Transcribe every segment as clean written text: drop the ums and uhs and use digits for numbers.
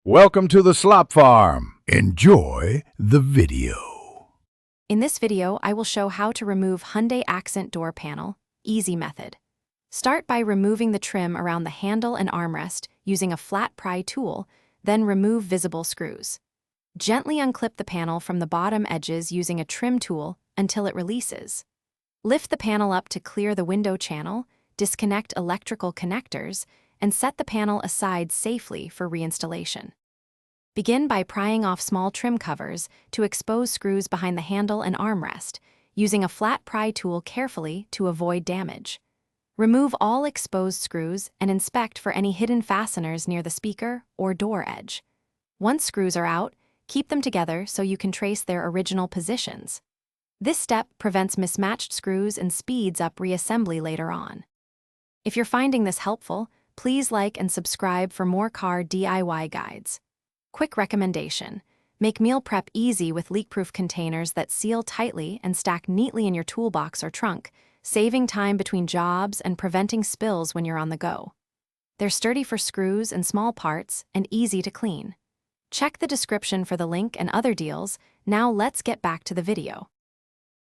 Welcome to the Slop Farm. Enjoy the video. In this video, I will show how to remove Hyundai Accent door panel, easy method. Start by removing the trim around the handle and armrest using a flat pry tool, then remove visible screws. Gently unclip the panel from the bottom edges using a trim tool until it releases. Lift the panel up to clear the window channel, disconnect electrical connectors, and set the panel aside safely for reinstallation. Begin by prying off small trim covers to expose screws behind the handle and armrest, using a flat pry tool carefully to avoid damage. Remove all exposed screws and inspect for any hidden fasteners near the speaker or door edge. Once screws are out, keep them together so you can trace their original positions. This step prevents mismatched screws and speeds up reassembly later on. If you're finding this helpful, please like and subscribe for more car DIY guides. Quick recommendation: make meal prep easy with leak-proof containers that seal tightly and stack neatly in your toolbox or trunk, saving time between jobs and preventing spills when you're on the go. They're sturdy for screws and small parts and easy to clean. Check the description for the link and other deals. Now let's get back to the video.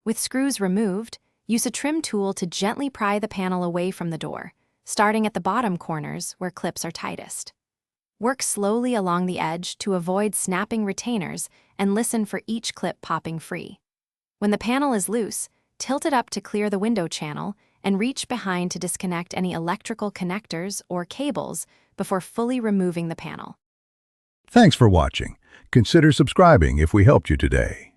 With screws removed, use a trim tool to gently pry the panel away from the door, starting at the bottom corners where clips are tightest. Work slowly along the edge to avoid snapping retainers and listen for each clip popping free. When the panel is loose, tilt it up to clear the window channel and reach behind to disconnect any electrical connectors or cables before fully removing the panel. Thanks for watching. Consider subscribing if we helped you today.